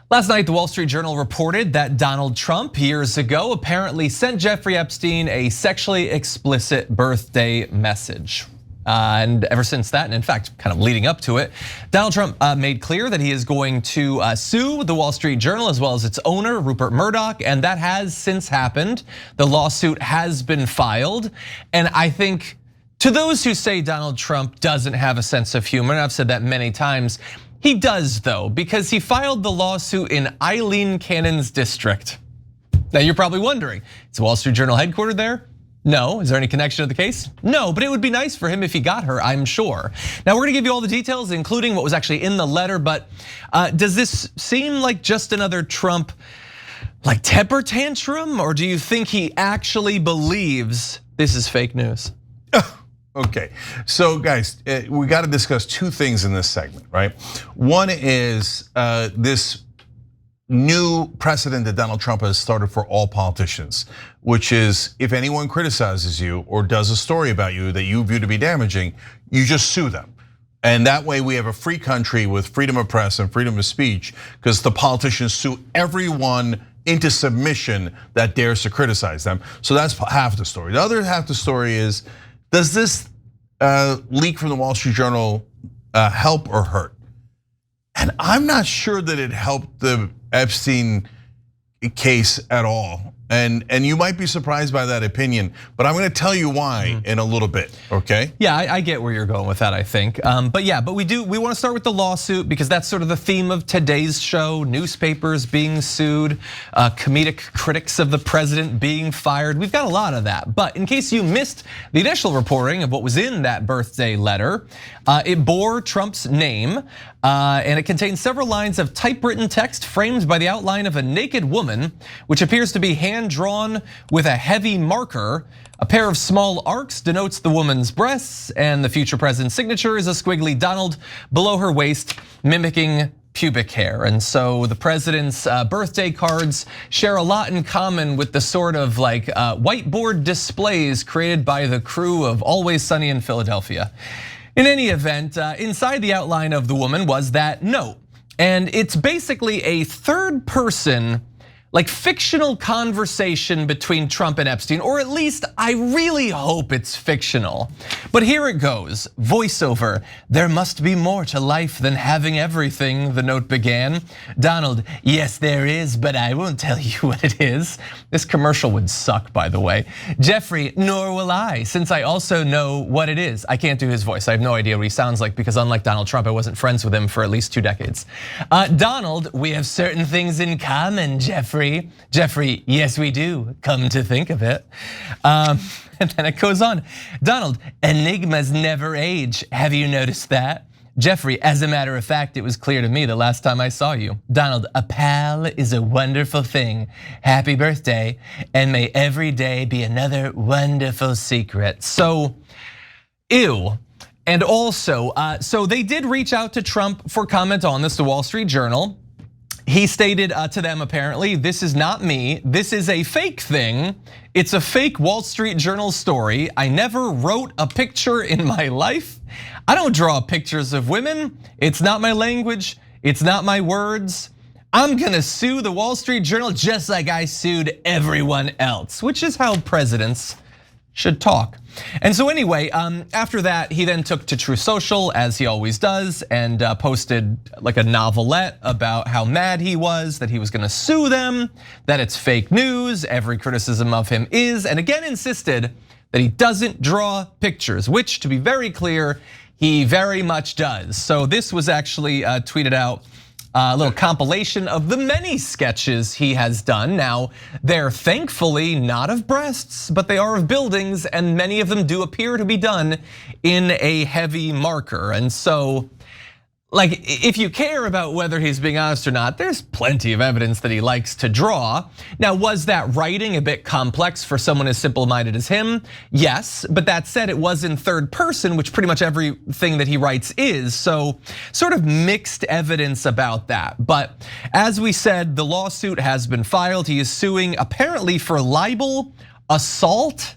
Last night, the Wall Street Journal reported that Donald Trump, years ago, apparently sent Jeffrey Epstein a sexually explicit birthday message. And ever since that, and in fact, kind of leading up to it, Donald Trump made clear that he is going to sue the Wall Street Journal as well as its owner, Rupert Murdoch, and that has since happened. The lawsuit has been filed, and I think to those who say Donald Trump doesn't have a sense of humor, and I've said that many times, he does though, because he filed the lawsuit in Eileen Cannon's district. Now you're probably wondering, is the Wall Street Journal headquartered there? No. Is there any connection to the case? No, but it would be nice for him if he got her, I'm sure. Now we're gonna give you all the details, including what was actually in the letter, but does this seem like just another Trump temper tantrum, or do you think he actually believes this is fake news? Okay, so guys, we got to discuss two things in this segment, right? One is this new precedent that Donald Trump has started for all politicians, which is if anyone criticizes you or does a story about you that you view to be damaging, you just sue them. And that way we have a free country with freedom of press and freedom of speech because the politicians sue everyone into submission that dares to criticize them. So that's half the story. The other half of the story is, does this leak from the Wall Street Journal help or hurt? And I'm not sure that it helped the Epstein case at all. And you might be surprised by that opinion, but I'm gonna tell you why in a little bit, okay? Yeah, I get where you're going with that, I think. But we wanna start with the lawsuit because that's sort of the theme of today's show, newspapers being sued, comedic critics of the president being fired. We've got a lot of that, but in case you missed the initial reporting of what was in that birthday letter, it bore Trump's name, and it contains several lines of typewritten text framed by the outline of a naked woman, which appears to be hand-drawn with a heavy marker. A pair of small arcs denotes the woman's breasts, and the future president's signature is a squiggly Donald below her waist, mimicking pubic hair. And so the president's birthday cards share a lot in common with the sort of whiteboard displays created by the crew of Always Sunny in Philadelphia. In any event, inside the outline of the woman was that note. And it's basically a third person, fictional conversation between Trump and Epstein, or at least I really hope it's fictional. But here it goes, voiceover. There must be more to life than having everything, the note began. Donald, yes there is, but I won't tell you what it is. This commercial would suck, by the way. Jeffrey, nor will I, since I also know what it is. I can't do his voice, I have no idea what he sounds like because unlike Donald Trump, I wasn't friends with him for at least 2 decades. Donald, we have certain things in common, Jeffrey. Jeffrey, yes we do, come to think of it. And then it goes on. Donald, enigmas never age, have you noticed that? Jeffrey, as a matter of fact, it was clear to me the last time I saw you. Donald, a pal is a wonderful thing. Happy birthday, and may every day be another wonderful secret. So, ew. And also, so they did reach out to Trump for comment on this, the Wall Street Journal. He stated to them apparently, this is not me, this is a fake thing. It's a fake Wall Street Journal story. I never wrote a picture in my life. I don't draw pictures of women. It's not my language, it's not my words. I'm gonna sue the Wall Street Journal just like I sued everyone else, which is how presidents should talk. And so anyway, after that, he then took to Truth Social, as he always does, and posted a novelette about how mad he was, that he was gonna sue them, that it's fake news, every criticism of him is, and again insisted that he doesn't draw pictures, which to be very clear, he very much does. So this was actually tweeted out, a little compilation of the many sketches he has done. Now, they're thankfully not of breasts, but they are of buildings, and many of them do appear to be done in a heavy marker. And so, if you care about whether he's being honest or not, there's plenty of evidence that he likes to draw. Now, was that writing a bit complex for someone as simple-minded as him? Yes, but that said, it was in third person, which pretty much everything that he writes is, so sort of mixed evidence about that. But as we said, the lawsuit has been filed. He is suing apparently for libel, assault,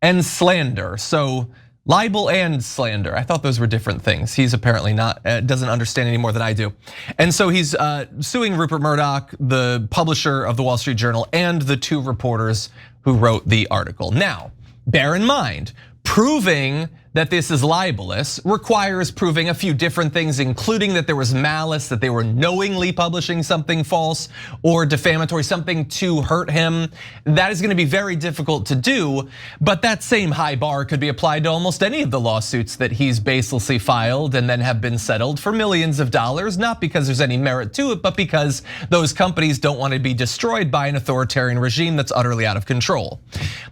and slander. So Libel and slander. I thought those were different things. He's apparently not, doesn't understand any more than I do. And so he's suing Rupert Murdoch, the publisher of the Wall Street Journal, and the 2 reporters who wrote the article. Now, bear in mind, proving that this is libelous requires proving a few different things, including that there was malice, that they were knowingly publishing something false or defamatory, something to hurt him. That is gonna be very difficult to do, but that same high bar could be applied to almost any of the lawsuits that he's baselessly filed and then have been settled for millions of dollars, not because there's any merit to it, but because those companies don't want to be destroyed by an authoritarian regime that's utterly out of control.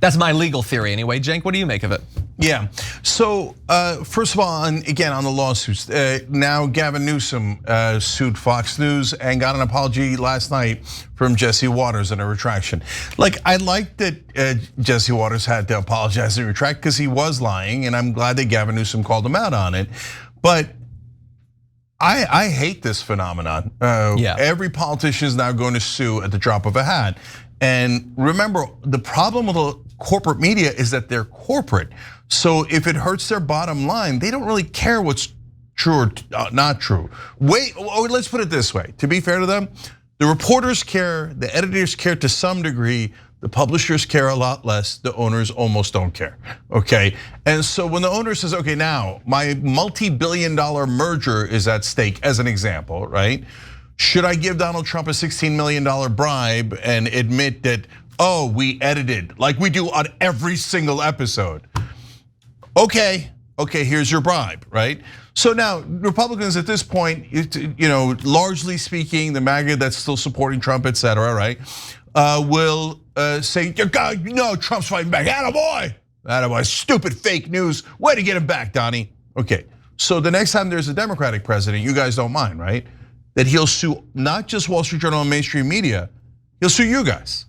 That's my legal theory anyway. Cenk, what do you make of it? Yeah, so first of all, again on the lawsuits, now Gavin Newsom sued Fox News and got an apology last night from Jesse Waters and a retraction. Like, I like that Jesse Waters had to apologize and retract because he was lying, and I'm glad that Gavin Newsom called him out on it. But I hate this phenomenon. Every politician is now going to sue at the drop of a hat. And remember, the problem with the corporate media is that they're corporate. So if it hurts their bottom line, they don't really care what's true or not true. Let's put it this way. To be fair to them, the reporters care, the editors care to some degree, the publishers care a lot less, the owners almost don't care, okay? And so when the owner says, okay, now my multi-billion-dollar merger is at stake, as an example, right? Should I give Donald Trump a $16 million bribe and admit that, oh, we edited, like we do on every single episode? Okay, here's your bribe, right? So now Republicans at this point, largely speaking, the MAGA that's still supporting Trump, et cetera, right? Will say, God, Trump's fighting back. Attaboy, stupid fake news. Way to get him back, Donnie. Okay, so the next time there's a Democratic president, you guys don't mind, right? That he'll sue not just Wall Street Journal and mainstream media, he'll sue you guys.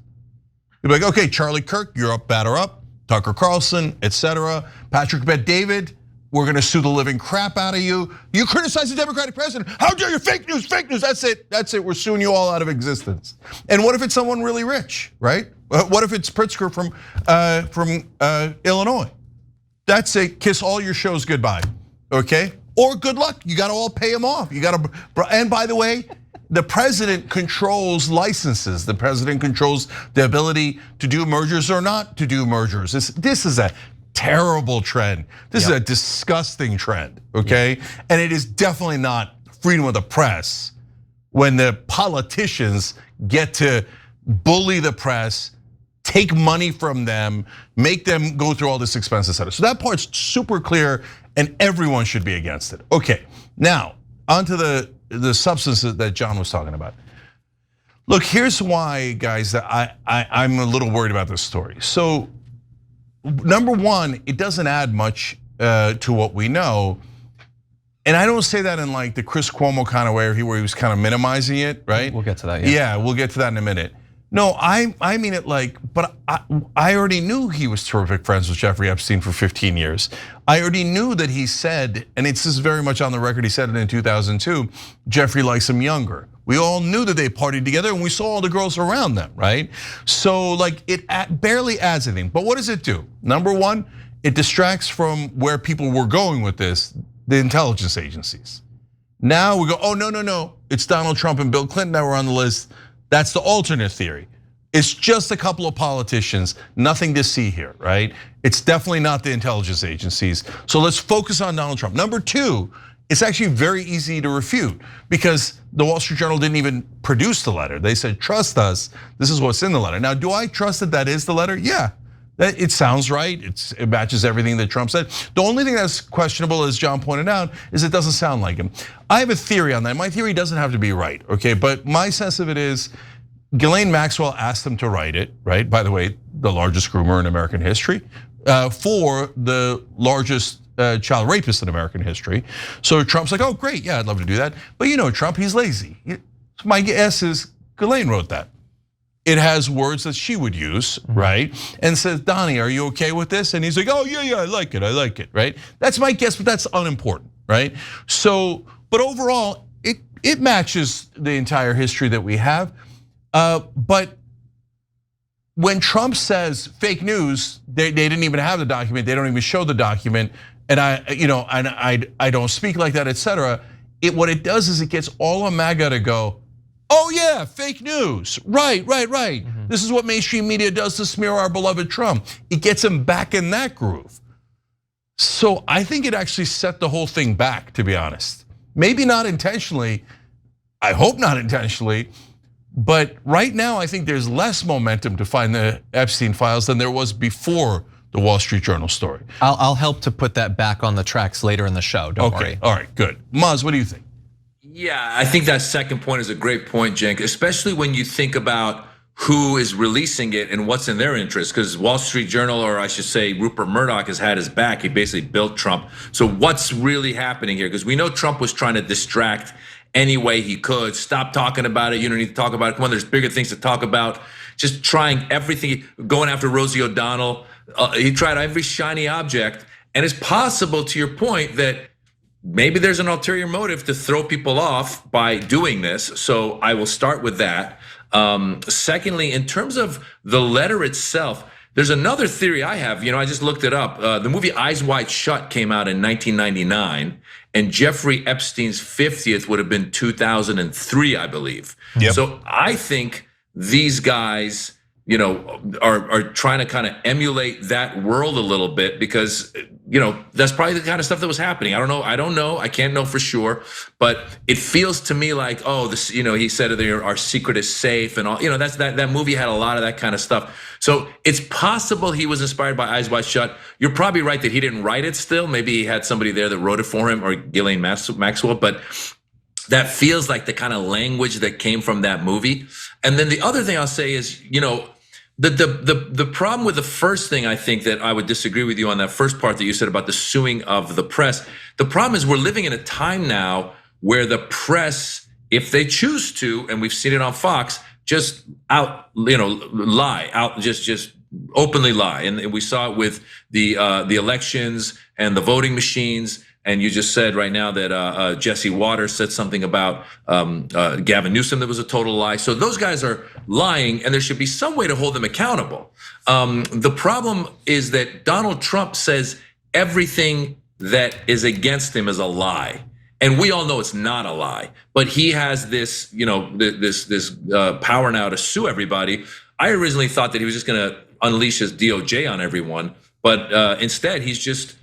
He'll be like, okay, Charlie Kirk, you're up, batter up. Tucker Carlson, et cetera. Patrick Bet-David, we're gonna sue the living crap out of you. You criticize the Democratic president. How dare you, fake news, that's it, we're suing you all out of existence. And what if it's someone really rich, right? What if it's Pritzker from Illinois? That's a kiss all your shows goodbye, okay? Or good luck, you gotta all pay him off. And by the way, the president controls licenses. The president controls the ability to do mergers or not to do mergers. This is a terrible trend. This is a disgusting trend, okay? And it is definitely not freedom of the press when the politicians get to bully the press, take money from them, make them go through all this expense, et cetera. So that part's super clear and everyone should be against it. Okay, now onto the substances that John was talking about. Look, here's why, guys, that I'm a little worried about this story. So, number one, it doesn't add much to what we know. And I don't say that in like the Chris Cuomo kind of way where he was kind of minimizing it, right? We'll get to that, yeah, we'll get to that in a minute. No, I mean it like, but I already knew he was terrific friends with Jeffrey Epstein for 15 years. I already knew that he said, and it's just very much on the record, he said it in 2002, Jeffrey likes him younger. We all knew that they partied together and we saw all the girls around them, right? So like it barely adds anything, but what does it do? Number one, it distracts from where people were going with this, the intelligence agencies. Now we go, oh no, it's Donald Trump and Bill Clinton that were on the list. That's the alternate theory. It's just a couple of politicians, nothing to see here, right? It's definitely not the intelligence agencies. So let's focus on Donald Trump. Number two, it's actually very easy to refute because the Wall Street Journal didn't even produce the letter. They said, trust us, this is what's in the letter. Now, do I trust that that is the letter? Yeah, it sounds right. It matches everything that Trump said. The only thing that's questionable, as John pointed out, is it doesn't sound like him. I have a theory on that. My theory doesn't have to be right, okay? But my sense of it is, Ghislaine Maxwell asked him to write it, right? By the way, the largest groomer in American history, for the largest child rapist in American history. So Trump's like, oh great, yeah, I'd love to do that. But you know Trump, he's lazy. My guess is Ghislaine wrote that. It has words that she would use, right? And says, Donnie, are you okay with this? And he's like, oh yeah, I like it, right? That's my guess, but that's unimportant, right? So, but overall, it matches the entire history that we have. But when Trump says fake news, they didn't even have the document. They don't even show the document. And I don't speak like that, etc. What it does is it gets all of MAGA to go, oh yeah, fake news, right. This is what mainstream media does to smear our beloved Trump. It gets him back in that groove. So I think it actually set the whole thing back, to be honest. Maybe not intentionally, I hope not intentionally, but right now I think there's less momentum to find the Epstein files than there was before the Wall Street Journal story. I'll help to put that back on the tracks later in the show, don't worry. All right, good. Maz, what do you think? Yeah, I think that second point is a great point, Cenk, especially when you think about who is releasing it and what's in their interest, because Wall Street Journal, or I should say Rupert Murdoch, has had his back. He basically built Trump. So what's really happening here? Because we know Trump was trying to distract any way he could. Stop talking about it. You don't need to talk about it. Come on, there's bigger things to talk about. Just trying everything, going after Rosie O'Donnell. He tried every shiny object. And it's possible, to your point, that maybe there's an ulterior motive to throw people off by doing this. So I will start with that. Secondly, in terms of the letter itself, there's another theory I have. I just looked it up. The movie Eyes Wide Shut came out in 1999, and Jeffrey Epstein's 50th would have been 2003, I believe. Yep. So I think these guys, are trying to kind of emulate that world a little bit, because that's probably the kind of stuff that was happening. I don't know. I can't know for sure, but it feels to me like, oh, this, he said our secret is safe and all. That movie had a lot of that kind of stuff. So it's possible he was inspired by Eyes Wide Shut. You're probably right that he didn't write it still. Maybe he had somebody there that wrote it for him, or Ghislaine Maxwell, but that feels like the kind of language that came from that movie. And then the other thing I'll say is, the problem with the first thing, I think that I would disagree with you on that first part that you said about the suing of the press. The problem is we're living in a time now where the press, if they choose to, and we've seen it on Fox, just lie, just openly lie. And we saw it with the elections and the voting machines. And you just said right now that Jesse Waters said something about Gavin Newsom that was a total lie. So those guys are lying, and there should be some way to hold them accountable. The problem is that Donald Trump says everything that is against him is a lie. And we all know it's not a lie, but he has this, this power now to sue everybody. I originally thought that he was just going to unleash his DOJ on everyone, but instead he's just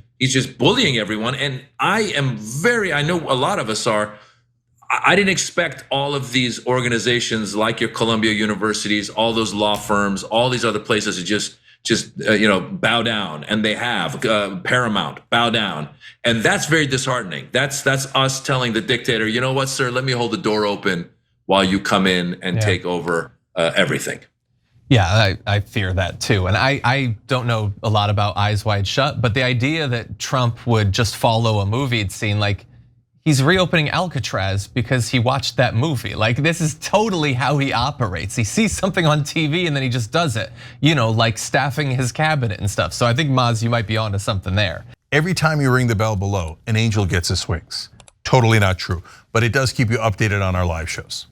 bullying everyone. And I know a lot of us are. I didn't expect all of these organizations like your Columbia universities, all those law firms, all these other places to just bow down, and they have Paramount bow down, and that's very disheartening. That's us telling the dictator, you know what, sir, let me hold the door open while you come in and take over everything. Yeah, I fear that too. And I don't know a lot about Eyes Wide Shut, but the idea that Trump would just follow a movie, it seemed like he's reopening Alcatraz because he watched that movie. Like, this is totally how he operates. He sees something on TV and then he just does it, like staffing his cabinet and stuff. So I think, Maz, you might be onto something there. Every time you ring the bell below, an angel gets his wings. Totally not true, but it does keep you updated on our live shows.